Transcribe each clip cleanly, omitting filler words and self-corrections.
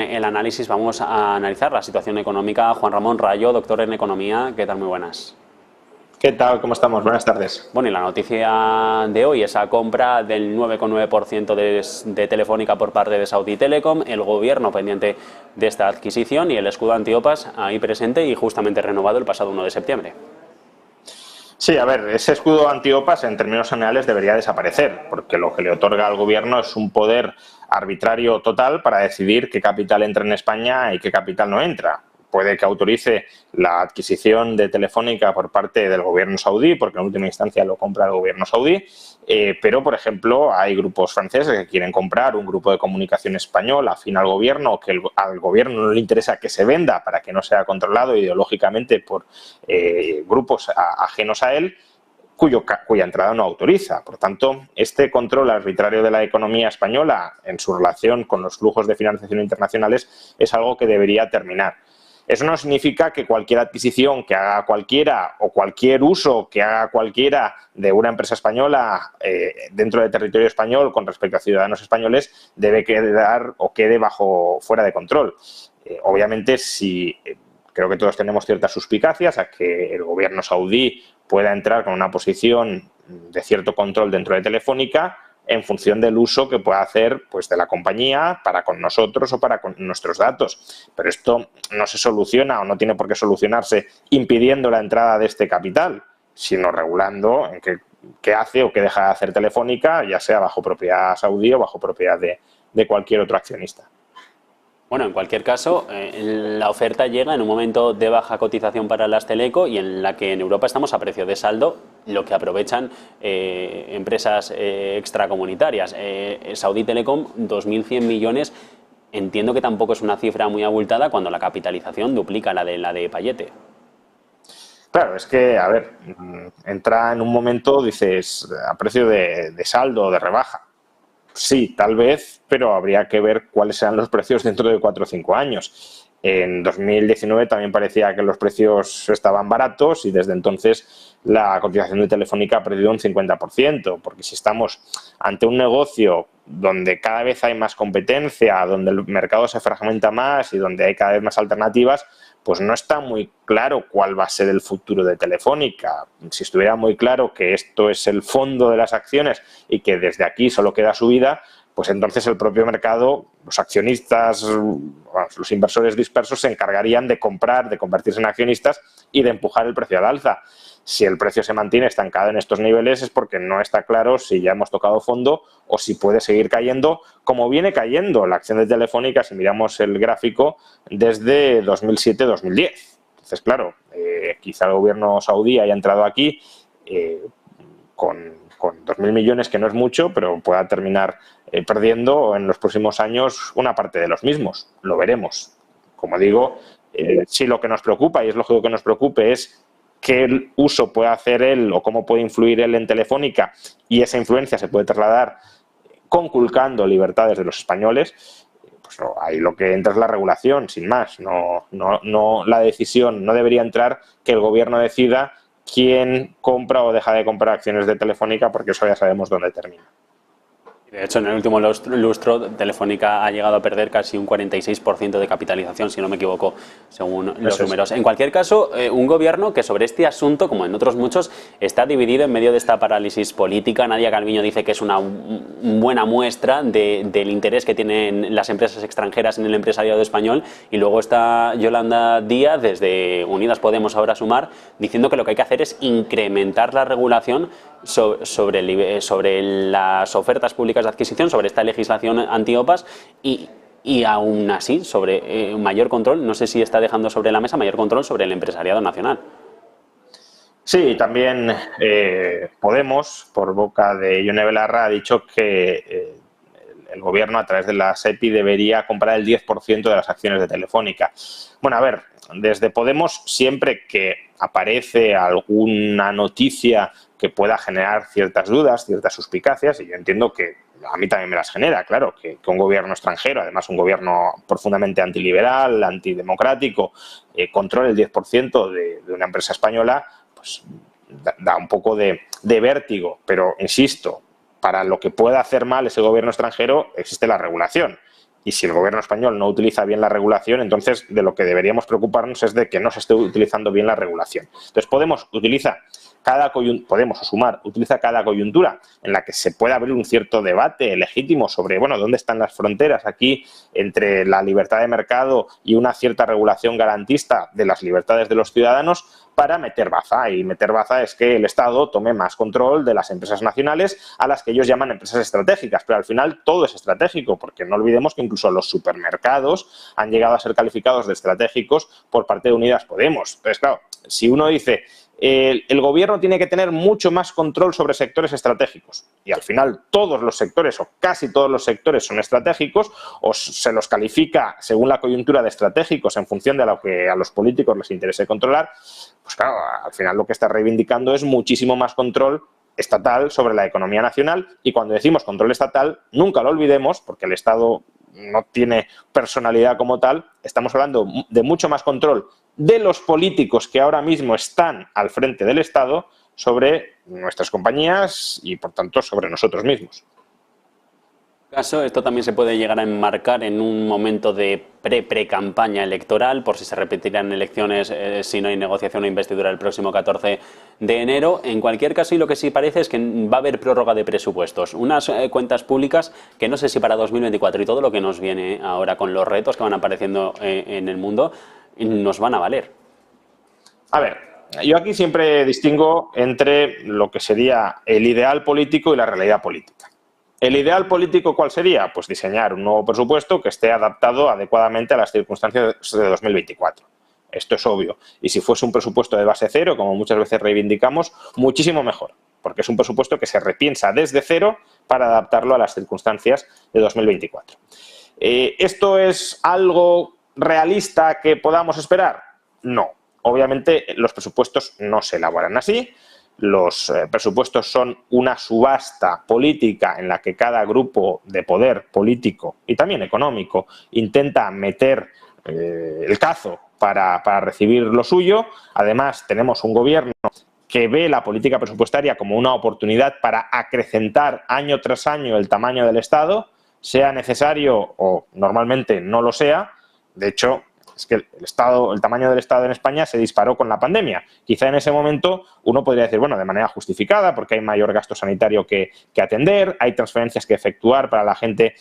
El análisis vamos a analizar la situación económica. Juan Ramón Rayo, doctor en Economía, ¿qué tal? Muy buenas. ¿Qué tal? ¿Cómo estamos? Buenas tardes. Bueno, y la noticia de hoy, esa compra del 9,9% de Telefónica por parte de Saudi Telecom, el gobierno pendiente de esta adquisición y el escudo anti-OPAs ahí presente y justamente renovado el pasado 1 de septiembre. Sí, a ver, ese escudo anti-OPAs en términos generales debería desaparecer, porque lo que le otorga al gobierno es un poder arbitrario total para decidir qué capital entra en España y qué capital no entra. Puede que autorice la adquisición de Telefónica por parte del gobierno saudí, porque en última instancia lo compra el gobierno saudí, pero, por ejemplo, hay grupos franceses que quieren comprar un grupo de comunicación español afín al gobierno, que al gobierno no le interesa que se venda para que no sea controlado ideológicamente por grupos ajenos a él, cuya entrada no autoriza. Por tanto, este control arbitrario de la economía española en su relación con los flujos de financiación internacionales es algo que debería terminar. Eso no significa que cualquier adquisición que haga cualquiera o cualquier uso que haga cualquiera de una empresa española dentro del territorio español con respecto a ciudadanos españoles debe quedar o quede fuera de control. Obviamente, si creo que todos tenemos ciertas suspicacias a que el gobierno saudí pueda entrar con una posición de cierto control dentro de Telefónica en función del uso que pueda hacer pues, de la compañía para con nosotros o para con nuestros datos. Pero esto no se soluciona o no tiene por qué solucionarse impidiendo la entrada de este capital, sino regulando en qué hace o qué deja de hacer Telefónica, ya sea bajo propiedad saudí o bajo propiedad de cualquier otro accionista. Bueno, en cualquier caso, la oferta llega en un momento de baja cotización para las teleco y en la que en Europa estamos a precio de saldo, lo que aprovechan empresas extracomunitarias. Saudi Telecom, 2.100 millones, entiendo que tampoco es una cifra muy abultada cuando la capitalización duplica la de Payete. Claro, es que, a ver, entra en un momento, dices, a precio de saldo, de rebaja. Sí, tal vez, pero habría que ver cuáles serán los precios dentro de 4 o 5 años. En 2019 también parecía que los precios estaban baratos y desde entonces la cotización de Telefónica ha perdido un 50%, porque si estamos ante un negocio donde cada vez hay más competencia, donde el mercado se fragmenta más y donde hay cada vez más alternativas, pues no está muy claro cuál va a ser el futuro de Telefónica. Si estuviera muy claro que esto es el fondo de las acciones y que desde aquí solo queda subida, pues entonces el propio mercado, los accionistas, los inversores dispersos se encargarían de comprar, de convertirse en accionistas y de empujar el precio al alza. Si el precio se mantiene estancado en estos niveles es porque no está claro si ya hemos tocado fondo o si puede seguir cayendo, como viene cayendo la acción de Telefónica si miramos el gráfico desde 2007-2010. Entonces, claro, quizá el gobierno saudí haya entrado aquí con 2.000 millones, que no es mucho, pero pueda terminar perdiendo en los próximos años una parte de los mismos. Lo veremos. Como digo, si lo que nos preocupa, y es lógico que nos preocupe, es qué uso puede hacer él o cómo puede influir él en Telefónica y esa influencia se puede trasladar conculcando libertades de los españoles, pues no, ahí lo que entra es la regulación, sin más. No la decisión, no debería entrar que el gobierno decida quién compra o deja de comprar acciones de Telefónica, porque eso ya sabemos dónde termina. De hecho, en el último lustro, Telefónica ha llegado a perder casi un 46% de capitalización, si no me equivoco, según los números. En cualquier caso, un gobierno que sobre este asunto, como en otros muchos, está dividido en medio de esta parálisis política. Nadia Calviño dice que es una buena muestra del interés que tienen las empresas extranjeras en el empresariado español. Y luego está Yolanda Díaz, desde Unidas Podemos, ahora Sumar, diciendo que lo que hay que hacer es incrementar la regulación sobre las ofertas públicas de adquisición, sobre esta legislación anti-OPAs y aún así sobre mayor control, no sé si está dejando sobre la mesa mayor control sobre el empresariado nacional. Sí, también Podemos, por boca de Ione Belarra, ha dicho que el gobierno a través de la SEPI debería comprar el 10% de las acciones de Telefónica. Bueno, a ver, desde Podemos siempre que aparece alguna noticia que pueda generar ciertas dudas, ciertas suspicacias, y yo entiendo que a mí también me las genera, claro, que un gobierno extranjero, además un gobierno profundamente antiliberal, antidemocrático, controle el 10% de una empresa española, pues da un poco de vértigo, pero insisto, para lo que pueda hacer mal ese gobierno extranjero existe la regulación Y si el gobierno español no utiliza bien la regulación, entonces de lo que deberíamos preocuparnos es de que no se esté utilizando bien la regulación. Entonces Podemos utiliza cada coyuntura en la que se puede abrir un cierto debate legítimo sobre, bueno, dónde están las fronteras aquí entre la libertad de mercado y una cierta regulación garantista de las libertades de los ciudadanos, para meter baza. Y meter baza es que el Estado tome más control de las empresas nacionales, a las que ellos llaman empresas estratégicas. Pero al final todo es estratégico, porque no olvidemos que incluso los supermercados han llegado a ser calificados de estratégicos por parte de Unidas Podemos. Entonces, claro, si uno dice el gobierno tiene que tener mucho más control sobre sectores estratégicos, y al final todos los sectores o casi todos los sectores son estratégicos, o se los califica según la coyuntura de estratégicos en función de lo que a los políticos les interese controlar, pues claro, al final lo que está reivindicando es muchísimo más control estatal sobre la economía nacional. Y cuando decimos control estatal, nunca lo olvidemos, porque el Estado no tiene personalidad como tal, estamos hablando de mucho más control de los políticos que ahora mismo están al frente del Estado sobre nuestras compañías y, por tanto, sobre nosotros mismos. Caso, esto también se puede llegar a enmarcar en un momento de pre-campaña electoral, por si se repetirán elecciones, si no hay negociación o investidura el próximo 14 de enero. En cualquier caso, y lo que sí parece es que va a haber prórroga de presupuestos, unas cuentas públicas que no sé si para 2024 y todo lo que nos viene ahora con los retos que van apareciendo en el mundo, nos van a valer. A ver, yo aquí siempre distingo entre lo que sería el ideal político y la realidad política. ¿El ideal político cuál sería? Pues diseñar un nuevo presupuesto que esté adaptado adecuadamente a las circunstancias de 2024. Esto es obvio. Y si fuese un presupuesto de base cero, como muchas veces reivindicamos, muchísimo mejor, porque es un presupuesto que se repiensa desde cero para adaptarlo a las circunstancias de 2024. ¿Esto es algo realista que podamos esperar? No. Obviamente los presupuestos no se elaboran así. Los presupuestos son una subasta política en la que cada grupo de poder político y también económico intenta meter el cazo para recibir lo suyo. Además, tenemos un gobierno que ve la política presupuestaria como una oportunidad para acrecentar año tras año el tamaño del Estado, sea necesario o normalmente no lo sea. De hecho, es que el tamaño del Estado en España se disparó con la pandemia. Quizá en ese momento uno podría decir, bueno, de manera justificada, porque hay mayor gasto sanitario que atender, hay transferencias que efectuar para la gente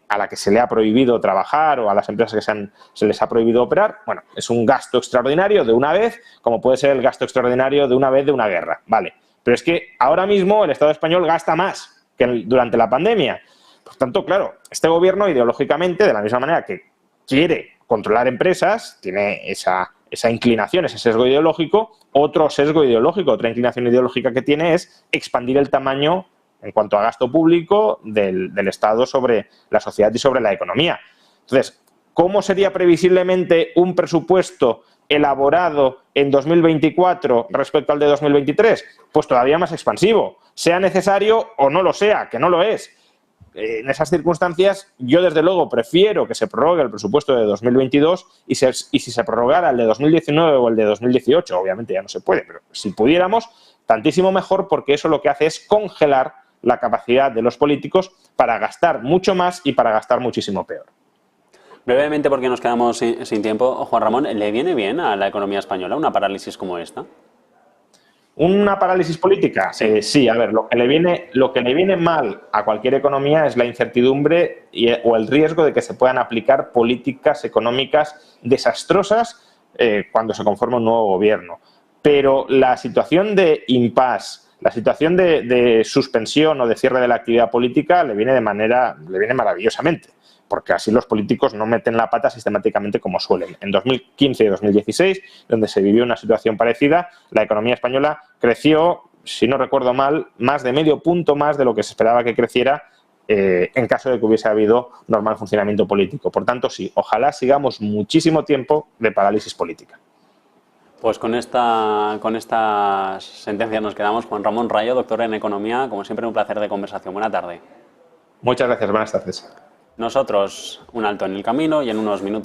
a la que se le ha prohibido trabajar o a las empresas que se les ha prohibido operar. Bueno, es un gasto extraordinario de una vez, como puede ser el gasto extraordinario de una vez de una guerra, vale. Pero es que ahora mismo el Estado español gasta más que durante la pandemia. Por tanto, claro, este gobierno ideológicamente, de la misma manera que quiere controlar empresas, tiene esa inclinación, ese sesgo ideológico. Otro sesgo ideológico, otra inclinación ideológica que tiene es expandir el tamaño en cuanto a gasto público del Estado sobre la sociedad y sobre la economía. Entonces, ¿cómo sería previsiblemente un presupuesto elaborado en 2024 respecto al de 2023? Pues todavía más expansivo, sea necesario o no lo sea, que no lo es. En esas circunstancias, yo desde luego prefiero que se prorrogue el presupuesto de 2022 y si se prorrogara el de 2019 o el de 2018, obviamente ya no se puede, pero si pudiéramos, tantísimo mejor, porque eso lo que hace es congelar la capacidad de los políticos para gastar mucho más y para gastar muchísimo peor. Brevemente, porque nos quedamos sin tiempo, Juan Ramón, ¿le viene bien a la economía española una parálisis como esta? ¿Una parálisis política? Sí, a ver, lo que le viene mal a cualquier economía es la incertidumbre o el riesgo de que se puedan aplicar políticas económicas desastrosas cuando se conforma un nuevo gobierno. Pero la situación de impasse, la situación de suspensión o de cierre de la actividad política le viene maravillosamente, porque así los políticos no meten la pata sistemáticamente como suelen. En 2015 y 2016, donde se vivió una situación parecida, la economía española creció, si no recuerdo mal, más de medio punto más de lo que se esperaba que creciera en caso de que hubiese habido normal funcionamiento político. Por tanto, sí, ojalá sigamos muchísimo tiempo de parálisis política. Pues con esta sentencia nos quedamos. Juan Ramón Rayo, doctor en Economía, como siempre un placer de conversación. Buena tarde. Muchas gracias, buenas tardes. Nosotros un alto en el camino y en unos minutos